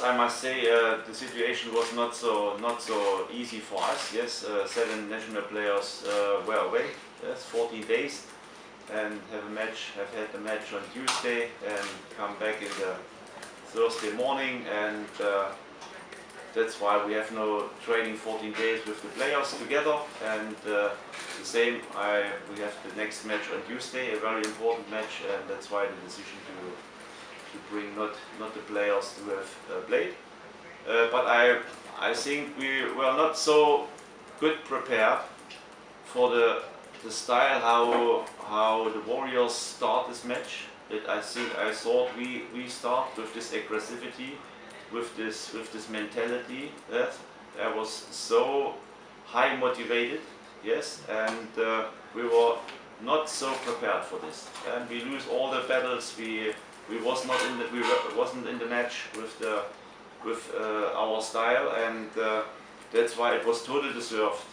I must say the situation was not so easy for us. Yes, 7 national players were away. Yes, 14 days, and have had a match on Tuesday, and come back in the Thursday morning, and that's why we have no training 14 days with the players together. And the same, we have the next match on Tuesday, a very important match, and that's why the decision to bring not the players who have played. But I think we were not so good prepared for the style how the Warriors start this match. I thought we start with this aggressivity, with this mentality. Yes, I was so high motivated. Yes, and we were not so prepared for this, and we lose all the battles. We wasn't in the match with our style, and that's why it was totally deserved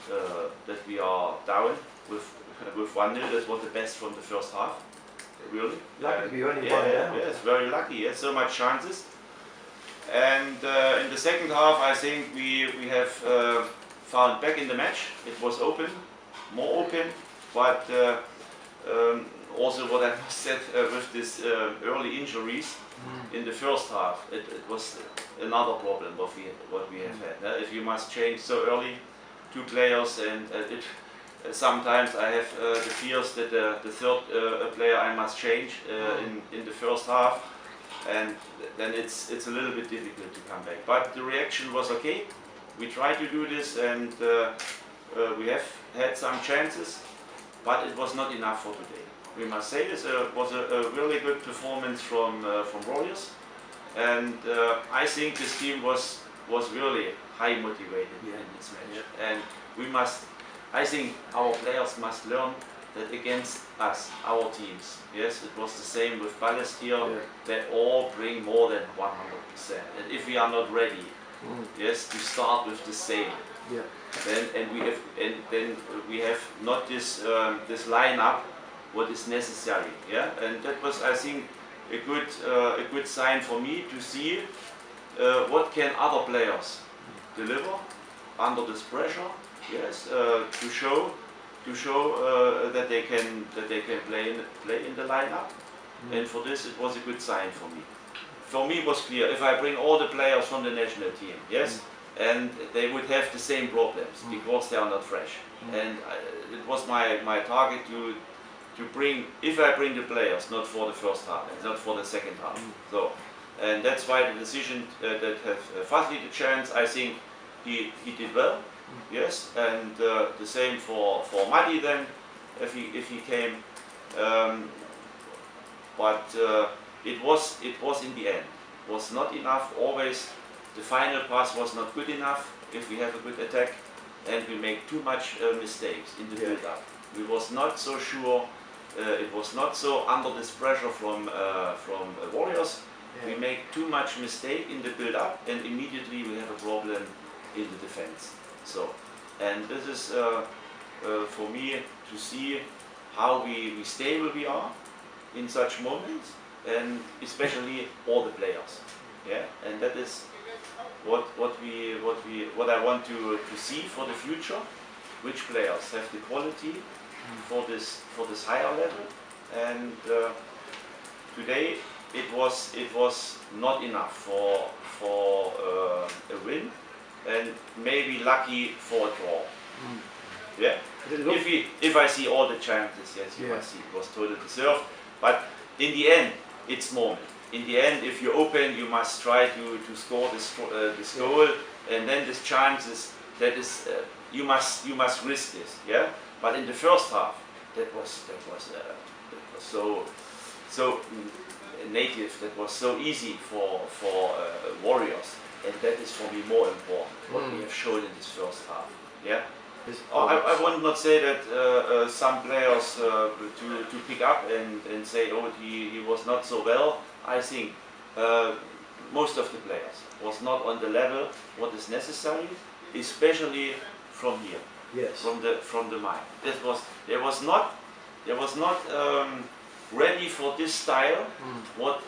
that we are down with 1-0. That was the best from the first half, really. Lucky we only won. Yeah, yes, very lucky. Yes, so much chances. And in the second half, I think we have found back in the match. It was open, more open, but also what I must say with this early injuries in the first half, it was another problem what we have had. If you must change so early 2 players, and sometimes I have the fears that the third player I must change in the first half, and then it's a little bit difficult to come back. But the reaction was okay. We tried to do this, and we have had some chances, but it was not enough for today. We must say this was a really good performance from Warriors, and I think this team was really high motivated in this match. And I think our players must learn that against us, our teams. Yes, it was the same with Ballast here. They all bring more than 100%, and if we are not ready, yes, to start with the same. Then we have not this lineup what is necessary. Yeah, and that was, I think, a good sign for me to see what can other players deliver under this pressure. Yes, to show that they can play in the lineup, and for this it was a good sign for me. For me, it was clear if I bring all the players from the national team, yes, and they would have the same problems because they are not fresh. And it was my target to bring, if I bring the players, not for the first half, not for the second half. So, and that's why the decision that have Fazli the chance, I think he did well. Yes, and the same for Madi then, if he came. But it was in the end was not enough. Always the final pass was not good enough. If we have a good attack, and we make too much mistakes in the build-up, we was not so sure. It was not so under this pressure from Warriors. We make too much mistake in the build-up, and immediately we have a problem in the defense. So, and this is for me to see how we stable we are in such moments, and especially all the players. Yeah, and that is what I want to see for the future. Which players have the quality for this higher level, and today it was not enough for a win, and maybe lucky for a draw. Yeah. If I see all the chances, yes, you must see it was totally deserved. But in the end, it's moment. In the end, if you open, you must try to score this goal, and then this chances. That is you must risk this. Yeah. But in the first half, that was so native. That was so easy for Warriors, and that is for me more important. What we have shown in this first half. Yeah. I would not say that some players to pick up and say, oh, he was not so well. I think most of the players was not on the level what is necessary, especially from here, from the mind. There was not ready for this style, what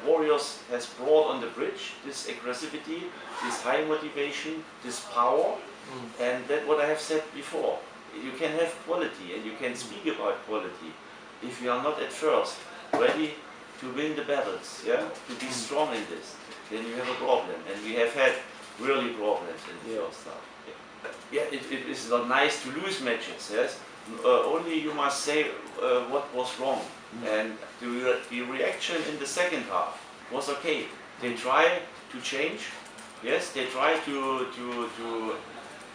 Warriors has brought on the bridge, this aggressivity, this high motivation, this power, and that what I have said before. You can have quality and you can speak about quality. If you are not at first ready to win the battles, yeah, to be strong in this, then you have a problem. And we have had really problems in the first half. Yeah, it is not nice to lose matches, yes. Only you must say what was wrong. And the reaction in the second half was okay. They try to change, yes, they try to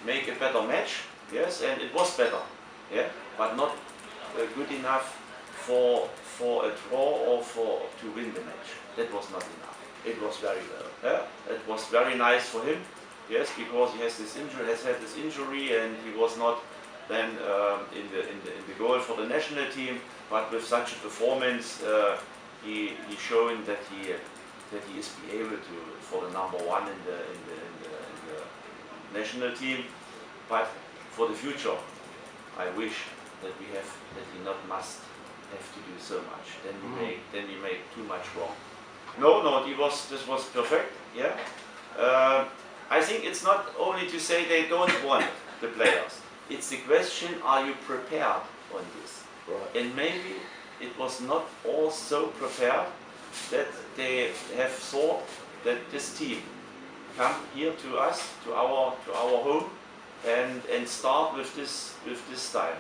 make a better match, yes, and it was better, yeah, but not good enough for a draw or to win the match. That was not enough. It was very well. Yeah? It was very nice for him, yes, because he has this injury, has had this injury, and he was not then in the goal for the national team. But with such a performance, he shown that he is be able to for the number one in the national team. But for the future, I wish that we not must have to do so much. Then we make too much wrong. No, this was perfect. Yeah. I think it's not only to say they don't want the players. It's the question: are you prepared on this? Right. And maybe it was not all so prepared that they have thought that this team come here to us, to our home, and start with this style.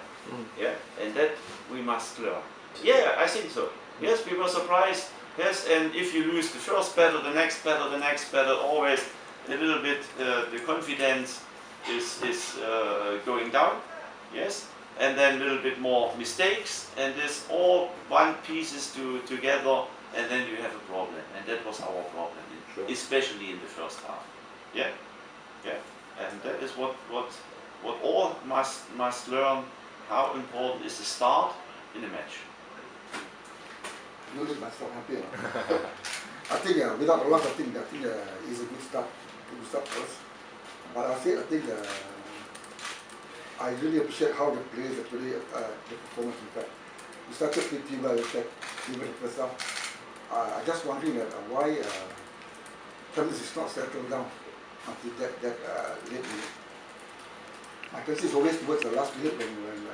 Yeah, and that we must learn. Yeah, I think so. Yes, we were surprised. Yes, and if you lose the first battle, the next battle, always a little bit the confidence is going down. Yes, and then a little bit more mistakes, and this all one pieces together, and then you have a problem. And that was our problem, especially in the first half. Yeah, yeah, and that is what all must learn. How important is the start in a match? You make myself happy. I think without a lot, I think is a good start. Good start for us. But I think I really appreciate how the players actually the performance. In fact, we started pretty well. In fact, even the first half. I just wondering that why Tampines is not settled down until that late minute. My concern is always towards the last minute when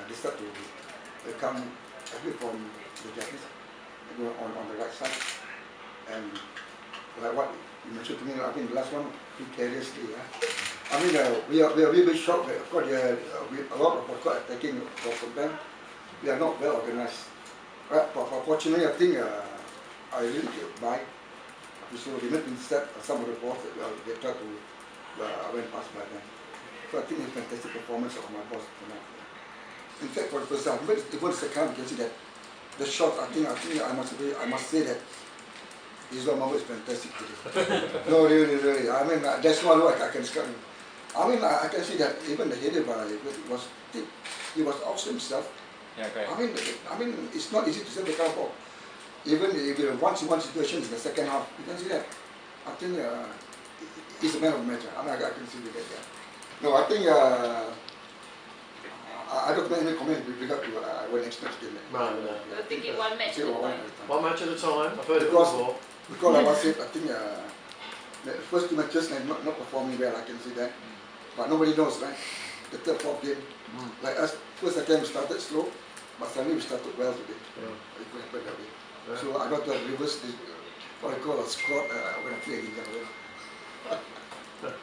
they start to come a bit from the Japanese on the right side, and like what you mentioned to me, I think the last one too carelessly. I mean, we are really shocked that of course a lot of attacking from them. We are not well organized. But fortunately, I think I really buy. So they made instead some of the balls that they tried to went past by them. So I think it's a fantastic performance of my boss tonight. In fact, for the first half, even the second, you can see that the shot. I think I must say that Islam Mahmoud is fantastic today. No, really. I mean, that's not what I can describe. I mean, I can see that even the header by he was awesome himself. Yeah, great. I mean, it's not easy to set the kind of ball. Even if you one situation in the second half, you can see that. I think he's a man of the match. I mean, I can see that. Yeah. No, I think I don't make any comment with regard to when next match game. Right. You're thinking one match at a time. One match at a time. I've heard it before. Because I was it, I think the first two matches not performing well. I can see that, but nobody knows, right? The third, fourth game, like us, first game we started slow, but suddenly we started well today. It happened that way. So I got to reverse this, what I call a squad when I play against them.